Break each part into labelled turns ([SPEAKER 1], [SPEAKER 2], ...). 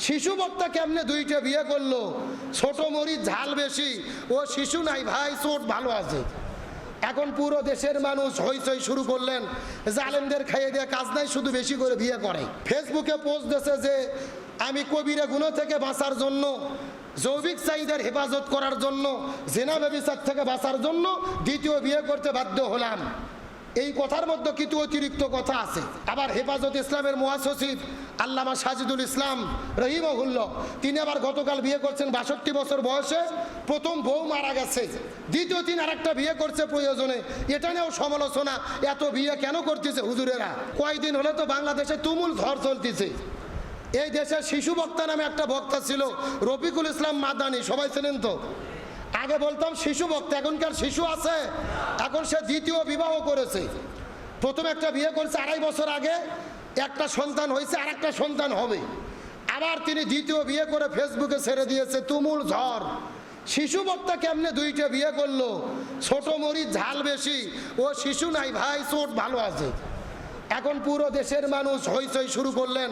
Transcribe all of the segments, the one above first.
[SPEAKER 1] শিশু বক্তা কেমনে দুইটা বিয়ে করলো, ছোট মরিচ ঝাল বেশি, ও শিশু নাই ভাই, চোট ভালো আছে। এখন পুরো দেশের মানুষ হইচই শুরু করলেন, জালেমদের খাইয়ে দিয়ে কাজ নাই, শুধু বেশি করে বিয়ে করে। ফেসবুকে পোস্ট দিয়েছে যে আমি কবিরা গুনাহ থেকে বাঁচার জন্য, যৌবিক চাহিদার হেফাজত করার জন্য, জেনা ব্যভিচার থেকে বাঁচার জন্য দ্বিতীয় বিয়ে করতে বাধ্য হলাম। এই কথার মধ্যে কিছু অতিরিক্ত কথা আছে। আবার হেফাজত ইসলামের মহাসচিব আল্লামা সাজিদুল ইসলাম রহিমাহুল্লাহ, তিনি আবার গতকাল বিয়ে করছেন ৬২ বছর বয়সে। প্রথম বউ মারা গেছে, দ্বিতীয় তিনি আরেকটা বিয়ে করছে প্রয়োজনে। এটা নিয়েও সমালোচনা, এত বিয়ে কেন করতেছে হুজুরেরা? কয়েকদিন হলে তো বাংলাদেশে তুমুল ঝড় চলতেছে। এই দেশে শিশু বক্তা নামে একটা বক্তা ছিল, রফিকুল ইসলাম মাদানি, সবাই চেনেন তো? আগে বলতাম শিশু বক্তা, এখনকার শিশু আছে। এখন সে দ্বিতীয় বিবাহ করেছে। প্রথম একটা বিয়ে করেছে ২.৫ বছর আগে, একটা সন্তান হয়েছে, আর একটা সন্তান হবে। আবার তিনি দ্বিতীয় বিয়ে করে ফেসবুকে ছেড়ে দিয়েছে, তুমুল ঝড়। শিশু বক্তা কেমনে দুইটা বিয়ে করলো, ছোট মরিচ ঝাল বেশি, ও শিশু নাই ভাই, চোট ভালো আছে। এখন পুরো দেশের মানুষ হইচই শুরু করলেন,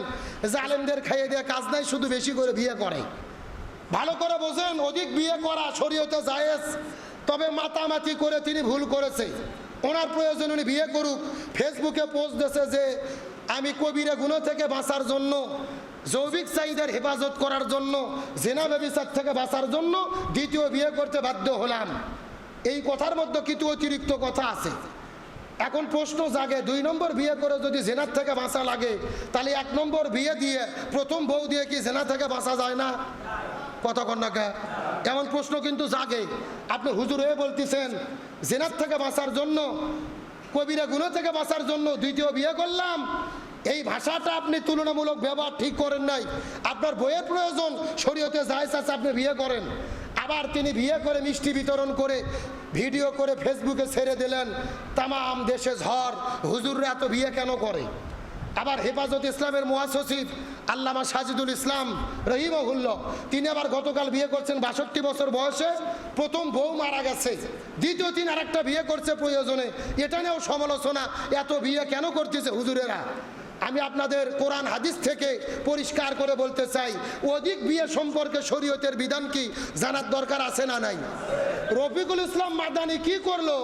[SPEAKER 1] জালেমদের খাইয়ে দিয়ে কাজ নাই, শুধু বেশি করে বিয়ে করে। ভালো করে বোঝেন, অধিক বিয়ে করা শরীয়তে জায়েজ, তবে মাতামাতি করে তিনি ভুল করেছে। ওনার প্রয়োজন উনি বিয়ে করুক। ফেসবুকে পোস্ট দিয়েছে যে আমি কবিরা গুনাহ থেকে বাঁচার জন্য, যৌবিক চাহিদার হেফাজত করার জন্য, জেনা ব্যভিচার থেকে বাঁচার জন্য দ্বিতীয় বিয়ে করতে বাধ্য হলাম। এই কথার মধ্যে কিছু অতিরিক্ত কথা আছে। এখন প্রশ্ন জাগে, ২ নম্বর বিয়ে করে যদি জেনার থেকে বাঁচা লাগে, তাহলে ১ নম্বর বিয়ে দিয়ে, প্রথম বউ দিয়ে কি জেনা থেকে বাঁচা যায় না? কথা কন না কে? এমন প্রশ্ন কিন্তু জাগে। আপনি হুজুর হয়ে বলতেছেন জেনার থেকে বাঁচার জন্য, কবিরা গুনাহ থেকে বাঁচার জন্য দ্বিতীয় বিয়ে করলাম। এই ভাষাটা আপনি তুলনামূলক ব্যবহার ঠিক করেন নাই। আপনার বইয়ের প্রয়োজন, শরীয়তে জায়েজ আছে, আপনি বিয়ে করেন। আবার তিনি বিয়ে করে মিষ্টি বিতরণ করে ভিডিও করে ফেসবুকে ছেড়ে দিলেন, তামাম দেশে ঝড়, হুজুররা এত বিয়ে কেন করে? আবার হেফাজত ইসলামের মহাসচিব আল্লামা সাজিদুল ইসলাম রহিমাহুল্লাহ, তিনি আবার গতকাল বিয়ে করছেন ৬২ বছর বয়সে। প্রথম বউ মারা গেছে, দ্বিতীয় তিনি আরেকটা বিয়ে করছে প্রয়োজনে। এটা নিয়েও সমালোচনা, এত বিয়ে কেন করতেছে হুজুরেরা? আমি আপনাদের কোরআন হাদিস থেকে পরিষ্কার করে বলতে চাই, অধিক বিয়ে সম্পর্কে শরীয়তের বিধান কি জানার দরকার আছে না নাই? রফিকুল ইসলাম মাদানি কি করলো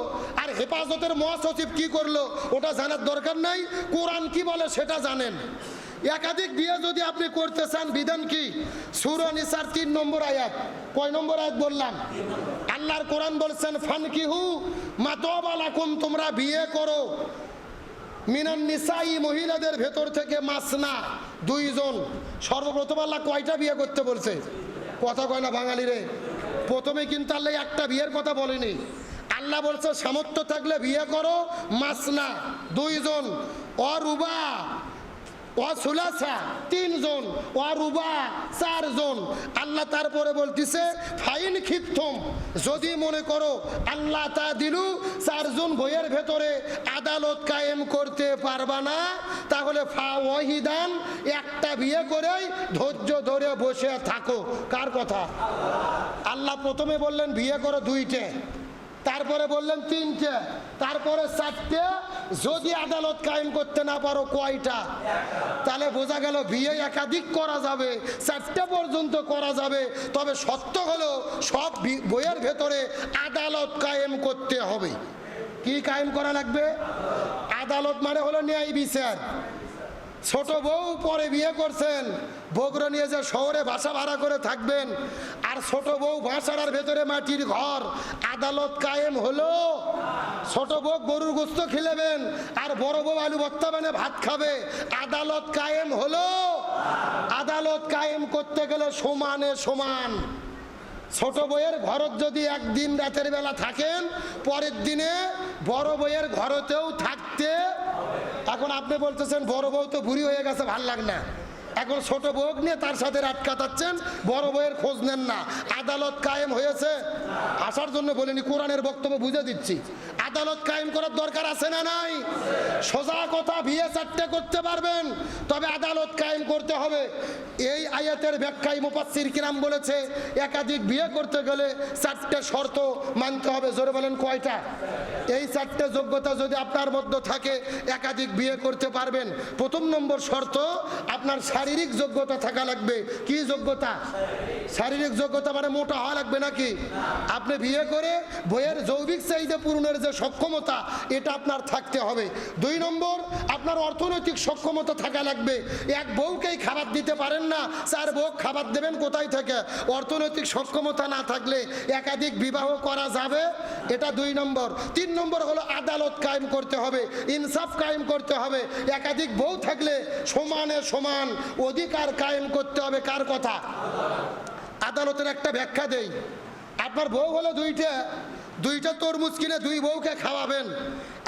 [SPEAKER 1] আর হেফাজতের মহাসচিব কি করলো ওটা জানার দরকার নাই। কোরআন কি বলে সেটা জানেন। একাধিক বিয়ে যদি আপনি করতে চান, বিধান কি? সূরা নিসার ৩ নম্বর আয়াত। কয় নম্বর আয়াত বললাম? আল্লাহর কোরআন বলছেন ফানকিহু মা তাবা লাকুম, তোমরা বিয়ে করো মিনান নিসাই, মহিলাদের ভেতর থেকে, মাসনা, 2 জন। সর্বপ্রথম আল্লাহ কয়টা বিয়ে করতে বলছে? কথা কয় না বাঙালি রে? প্রথমে কিন্তু আল্লাহ একটা বিয়ের কথা বলেনি। আল্লাহ বলছে সামর্থ্য থাকলে বিয়ে করো, মাসনা 2 জন, অরুবা অসুলাসা 3 জন, অরুবা 4 জন। আল্লাহ তারপরে বলতেছে ফাইন খিফতুম, যদি মনে করো আল্লাহ তা দিলু 4 জন বইয়ের ভেতরে আদালত কায়েম করতে পারবা না, তাহলে ফা ওয়াহিদান, একটা বিয়ে করেই ধৈর্য ধরে বসে থাকো। কার কথা? আল্লাহ প্রথমে বললেন বিয়ে করো 2টে, তারপরে বললেন 3টে, তারপরে 4টে। যদি আদালত কায়েম করতে না পারো কয়টা? তাহলে বোঝা গেল বিয়ে একাধিক করা যাবে, 4টে পর্যন্ত করা যাবে। তবে সত্য হলো সব বইয়ের ভেতরে আদালত কায়েম করতে হবে। কি কায়েম করা লাগবে? আদালত মানে হলো ন্যায় বিচার। ছোট বউ পরে বিয়ে করছেন, বগুড়া নিয়ে যে শহরে বাসা ভাড়া করে থাকবেন, আর ছোট বউ বাসার ভেতরে মাটির ঘর, আদালত কায়েম হলো? ছোট বউ গরুর গোস্ত খিলেবেন, আর বড় বউ আলু ভর্তা বানিয়ে ভাত খাবে, আদালত কায়েম হলো? আদালত কায়েম করতে গেলে সমানে সমান। ছোট বইয়ের ঘরত যদি একদিন রাতের বেলা থাকেন, পরের দিনে বড় বইয়ের ঘরতেও থাকতে। এখন আপনি বলতেছেন বড় বউ তো বুড়ি হয়ে গেছে, ভাল লাগে না, এখন ছোট বউ নিয়ে তার সাথে রাত কাটাচ্ছেন, বড় বইয়ের খোঁজ নেন না। আদালত কায়েম হয়েছে? আসার জন্য বলিনি, কোরআনের বক্তব্য বুঝে দিচ্ছি। আদালত কায়েম করার দরকার আছে না নাই? সোজা কথা, বিয়ে 4টে করতে পারবেন, তবে আদালত কায়েম করতে হবে। এই আয়াতের ব্যাখ্যায় মুফাসসির কিরাম বলেছে একাধিক বিয়ে করতে গেলে 4টে শর্ত মানতে হবে। জোরে বলেন কয়টা? এই 4টে যোগ্যতা যদি আপনার মধ্যে থাকে একাধিক বিয়ে করতে পারবেন। প্রথম নম্বর শর্ত, আপনার শারীরিক যোগ্যতা থাকা লাগবে। কি যোগ্যতা? শারীরিক যোগ্যতা মানে মোটা হওয়া লাগবে নাকি? আপনি বিয়ে করে বইয়ের যৌবিক চাহিদা পূরণের যে সক্ষমতা, এটা আপনার থাকতে হবে। 2 নম্বর, আপনার অর্থনৈতিক সক্ষমতা থাকা লাগবে। এক বউকেই খাবার দিতে পারেন না, 4 বউ খাবার দেবেন কোথায় থেকে? অর্থনৈতিক সক্ষমতা না থাকলে একাধিক বিবাহ করা যাবে, এটা 2 নম্বর। 3 নম্বর হলো আদালত কায়েম করতে হবে, ইনসাফ কায়েম করতে হবে। একাধিক বউ থাকলে সমানে সমান অধিকার কায়েম করতে হবে। কার কথা? আদালতের একটা ব্যাখ্যা দেই। আপনার বউ হলো দুইটা তরমুজ কিনে 2 বউকে খাওয়াবেন।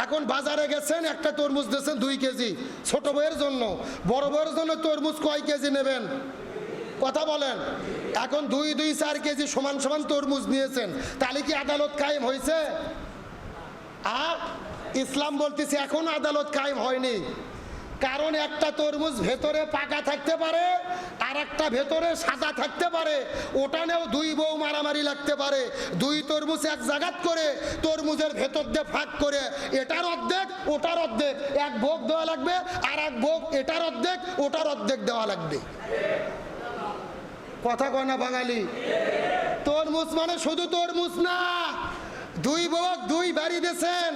[SPEAKER 1] এখন বাজারে গেছেন, একটা তরমুজ দিয়েছেন 2 কেজি ছোট বউয়ের জন্য, বড় বউয়ের জন্য তরমুজ কয় কেজি নেবেন? কথা বলেন। এখন 2 2 4 কেজি সমান সমান তরমুজ নিয়েছেন, তাহলে কি আদালত কায়েম হয়েছে? ইসলাম বলতেছে এখন আদালত কায়েম হয়নি। কারণ একটা তরমুজ ভেতরে পাকা থাকতে পারে, আর একটা ভেতরে সাদা থাকতে পারে। ওটা নিয়েও 2 বউ মারামারি লাগতে পারে। 2 তরমুজ এক জায়গাত করে তরমুজের ভেতর দিয়ে ফাঁক করে এটার অর্ধেক ওটার অর্ধেক এক ভোগ দেওয়া লাগবে, আর এক ভোগ এটার অর্ধেক ওটার অর্ধেক দেওয়া লাগবে। কথা কয় না বাঙালি? তরমুজ মানে শুধু তরমুজ না, 2 বউ 2 বাড়ি দিয়েছেন,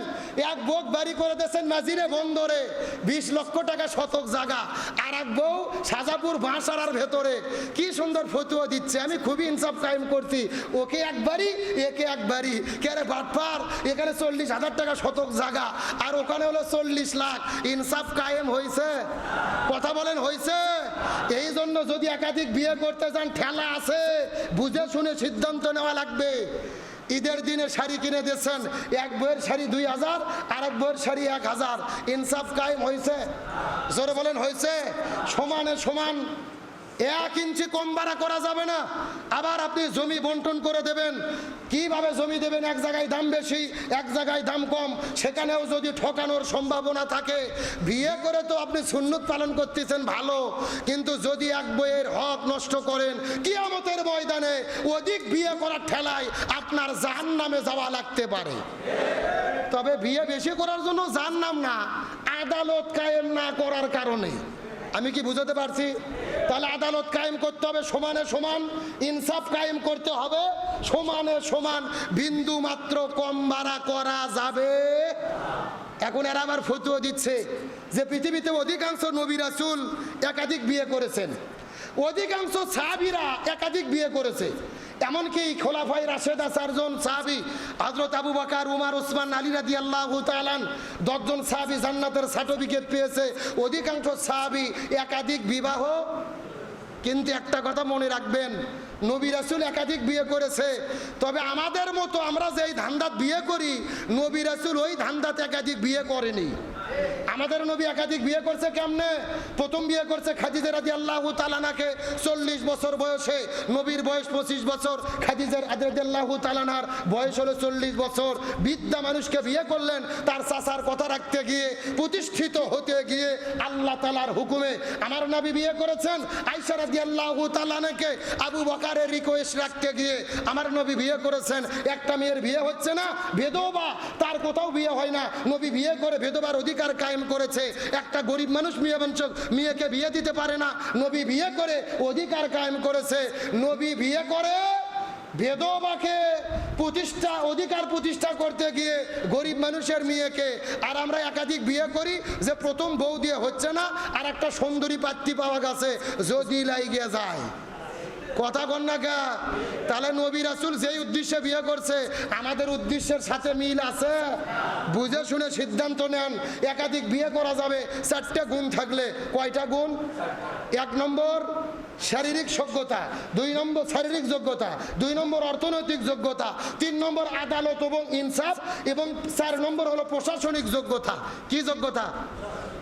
[SPEAKER 1] এক বউ বাড়ি করে দিয়েছেন মাঝিরে বন্দরে 20 লক্ষ টাকা শতক জায়গা, আর এক বউ সাজাপুর বাঁশারার ভেতরে। কি সুন্দর ফতুয়া দিচ্ছে। আমি খুবই ইনসাফ কায়েম করছি, ওকে এক বাড়ি একে এক বাড়ি। কেরে বাটপার, এখানে 40,000 টাকা শতক জায়গা, আর ওখানে হলো 40 লাখ। ইনসাফ কায়েম হয়েছে? কথা বলেন হয়েছে? এই জন্য যদি একাধিক বিয়ে করতে যান ঠেলা আছে, বুঝে শুনে সিদ্ধান্ত নেওয়া লাগবে। ঈদের দিনে শাড়ি কিনে দিয়েছেন, এক বইয়ের শাড়ি 2000, আর এক বইয়ের শাড়ি 1000। ইনসাফ কায়েম হয়েছে? জোরে বলেন হয়েছে? সমানে সমান 1 ইঞ্চি কম বাড়া করা যাবে না। আবার আপনি জমি বন্টন করে দেবেন, কিভাবে জমি দেবেন? এক জায়গায় দাম বেশি, এক জায়গায় দাম কম, সেখানেও যদি ঠকানোর সম্ভাবনা থাকে। বিয়ে করে তো আপনি সুন্নত পালন করতেছেন ভালো, কিন্তু যদি এক বইয়ের হক নষ্ট করেন, কিয়ামতের ময়দানে অধিক বিয়ে করার ঠেলায় আপনার জাহান্নামে যাওয়া লাগতে পারে। তবে বিয়ে বেশি করার জন্য জাহান্নাম না, আদালত কায়েম না করার কারণে। আমি কি বুঝাতে পারছি? তাহলে আদালত কায়েম করতে হবে সমানে সমান, ইনসাফ কায়েম করতে হবে সমানে সমান, বিন্দু মাত্র কম বাড়া করা যাবে। এখন এরা আবার ফতোয়া দিচ্ছে যে পৃথিবীতে অধিকাংশ নবী রাসূল একাধিক বিয়ে করেছেন, অধিকাংশ সাহাবীরা একাধিক বিয়ে করেছে। এমনকি খোলাফায়ে রাশেদা 4 জন সাহাবী, হযরত আবু বকর, উমর, ওসমান, আলী রাদিয়াল্লাহু তাআলা 10 জন সাহাবী জান্নাতের সার্টিফিকেট পেয়েছে। অধিকাংশ সাহাবী একাধিক বিবাহ। কিন্তু একটা কথা মনে রাখবেন, নবী রাসূল একাধিক বিয়ে করেছে, তবে আমাদের মতো আমরা যেই ধান্দাত বিয়ে করি, নবী রাসূল ওই ধান্দাতে একাধিক বিয়ে করেনি। আমাদের নবী একাধিক বিয়ে করছে কেমনে? প্রথম বিয়ে করছে খাদিজা রাদিয়াল্লাহু তাআলাকে 40 বছর বয়সে। নবীর বয়স 25 বছর, খাদিজা রাদিয়াল্লাহু তাআলার বয়স হলো 40 বছর। বৃদ্ধা মানুষকে বিয়ে করলেন তার চাচার কথা রাখতে গিয়ে, প্রতিষ্ঠিত হতে গিয়ে আল্লাহ তাআলার হুকুমে। আমার নবী বিয়ে করেছেন আয়েশা রাদিয়াল্লাহু তাআলাকে আবু বকরের রিকোয়েস্ট রাখতে গিয়ে। আমার নবী বিয়ে করেছেন, একটা মেয়ের বিয়ে হচ্ছে না, বিধবা, তার কোথাও বিয়ে হয় না, নবী বিয়ে করে বিধবার অধিকার কায়েম করেছে। একটা গরিব মানুষ মেয়েকে বিয়ে দিতে পারে না, নবী বিয়ে করে অধিকার কায়েম করেছে। নবী বিয়ে করে বিধবাকে অধিকার প্রতিষ্ঠা করতে গিয়ে গরিব মানুষের মেয়েকে। আর আমরা একাধিক বিয়ে করি যে প্রথম বউ দিয়ে হচ্ছে না, আর একটা সুন্দরী পাত্রী পাওয়া গেছে, যদি লাইগে যায়। কথা কন না কে? তাহলে নবী রাসূল যেই উদ্দেশ্যে বিয়ে করছে আমাদের উদ্দেশ্যের সাথে মিল আছে? বুঝে শুনে সিদ্ধান্ত নেন। একাধিক বিয়ে করা যাবে 4টে গুণ থাকলে। কয়টা গুণ? 1 নম্বর শারীরিক যোগ্যতা, 2 নম্বর শারীরিক যোগ্যতা, 2 নম্বর অর্থনৈতিক যোগ্যতা, 3 নম্বর আদালত এবং ইনসাফ, এবং 4 নম্বর হলো প্রশাসনিক যোগ্যতা। কি যোগ্যতা?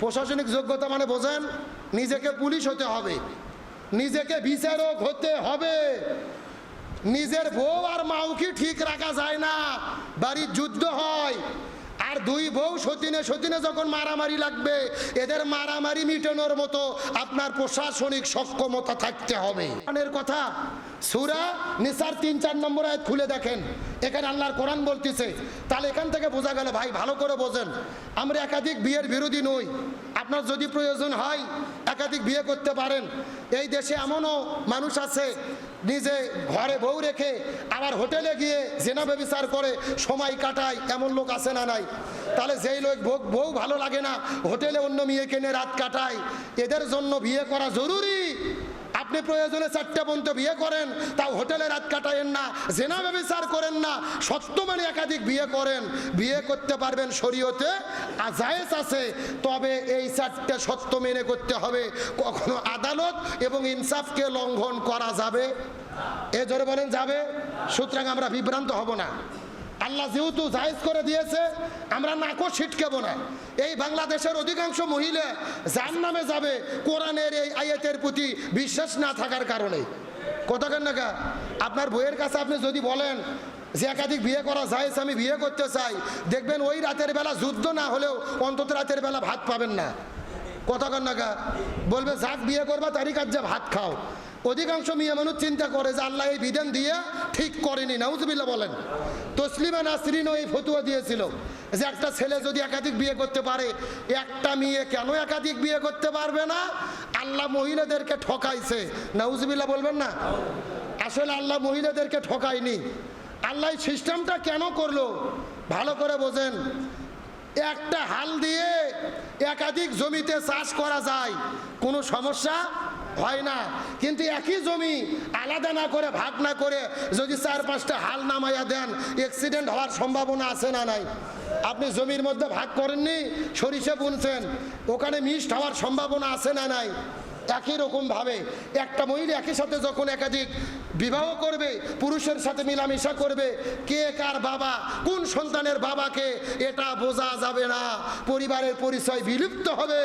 [SPEAKER 1] প্রশাসনিক যোগ্যতা মানে বোঝেন, নিজেকে পুলিশ হতে হবে, নিজেকে বিচারক হতে হবে। নিজের বউ আর মাও কি ঠিক রাখা যায় না, বাড়ির যুদ্ধ হয়। আর দুই বউ সতীনে সতীনে যখন মারামারি লাগবে, এদের মারামারি মিটানোর মতো আপনার প্রশাসনিক সক্ষমতা থাকতে হবে। কথা সূরা নিসার ৩-৪ নম্বর আয়াত খুলে দেখেন, এখানে আল্লাহর কোরআন বলতেছে। তাহলে এখান থেকে বোঝা গেল, ভাই ভালো করে বোঝেন, আমরা একাধিক বিয়ের বিরোধী নই। আপনার যদি প্রয়োজন হয় একাধিক বিয়ে করতে পারেন। এই দেশে এমনও মানুষ আছে নিজে ঘরে বউ রেখে আবার হোটেলে গিয়ে জেনা ব্যভিচার করে সময় কাটায়, এমন লোক আছে না নাই? তাহলে যেই লোক বউ ভালো লাগে না হোটেলে অন্য মেয়ে কেনে রাত কাটায়, এদের জন্য বিয়ে করা জরুরি। আপনি প্রয়োজনে 4টা পর্যন্ত বিয়ে করেন, তাও হোটেলে রাত কাটায়েন না, জেনা ব্যভিচার করেন না, সত্য মানে একাধিক বিয়ে করেন। বিয়ে করতে পারবেন, শরীয়তে জায়েজ আছে, তবে এই 4টে সত্য মেনে করতে হবে। কখনো আদালত এবং ইনসাফকে লঙ্ঘন করা যাবে? এ জোরে বলেন যাবে? সুতরাং আমরা বিভ্রান্ত হব না। আল্লাহ যেহেতু জায়েজ করে দিয়েছে, আমরা নাকও ছিটকেব না। এই বাংলাদেশের অধিকাংশ মহিলা জাহান্নামে যাবে কোরআনের এই আয়াতের প্রতি বিশ্বাস না থাকার কারণে। কথা কেন না? আপনার বইয়ের কাছে আপনি যদি বলেন যে একাধিক বিয়ে করা জায়েজ, আমি বিয়ে করতে চাই, দেখবেন ওই রাতের বেলা যুদ্ধ না হলেও অন্তত রাতের বেলা ভাত পাবেন না। কথা কেন না? বলবে যাক বিয়ে করবা তারই কাজ, ভাত খাও। অধিকাংশ মেয়ে মানুষ চিন্তা করে যে আল্লাহ এই বিধান দিয়ে ঠিক করেনি। নাউজুবিল্লাহ বলেন। তসলিমা নাসরিনও এই ফতোয়া দিয়েছিল যে একটা ছেলে যদি একাধিক বিয়ে করতে পারে, একটা মেয়ে কেন একাধিক বিয়ে করতে পারবে না? আল্লাহ মহিলাদেরকে ঠকাইছে। নাউজুবিল্লাহ বলবেন না? আসলে আল্লাহ মহিলাদেরকে ঠকায়নি। আল্লাহ সিস্টেমটা কেন করলো ভালো করে বোঝেন। একটা হাল দিয়ে একাধিক জমিতে চাষ করা যায়, কোনো সমস্যা হয় না। কিন্তু একই জমি আলাদা না করে, ভাগ না করে যদি 4-5টা হাল নামাইয়া দেন, অ্যাক্সিডেন্ট হওয়ার সম্ভাবনা আছে না নাই? আপনি জমির মধ্যে ভাগ করেননি, সরিষা বুনছেন, ওখানে মিক্সড হওয়ার সম্ভাবনা আছে না নাই? একই রকম ভাবে একটা মহিলা একই সাথে যখন একাধিক বিবাহ করবে, পুরুষের সাথে মিলামিশা করবে, কে কার বাবা, কোন সন্তানের বাবাকে, এটা বোঝা যাবে না। পরিবারের পরিচয় বিলুপ্ত হবে,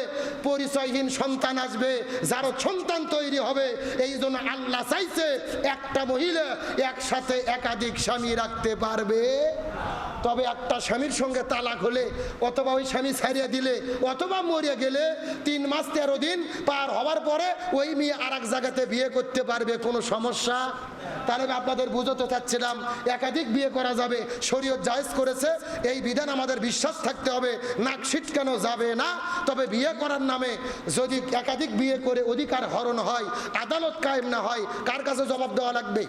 [SPEAKER 1] পরিচয়হীন সন্তান আসবে, যারও সন্তান তৈরি হবে। এই জন্য আল্লাহ চাইছে একটা মহিলা একসাথে একাধিক স্বামী রাখতে পারবে। তবে একটা স্বামীর সঙ্গে তালাক হলে, অথবা ওই স্বামী ছাড়িয়ে দিলে, অথবা মরে গেলে 3 মাস 13 দিন পার হওয়ার পরে ওই মেয়ে আর এক জায়গাতে বিয়ে করতে পারবে, কোনো সমস্যা। তাহলে আপনাদের বুঝতে চাচ্ছিলাম একাধিক বিয়ে করা যাবে, শরীয়ত জায়েজ করেছে, এই বিধান আমাদের বিশ্বাস থাকতে হবে, নাক ছিটকানো যাবে না। তবে বিয়ে করার নামে যদি একাধিক বিয়ে করে অধিকার হরণ হয়, আদালত কায়েম না হয়, কার কাছে জবাব দেওয়া লাগবে?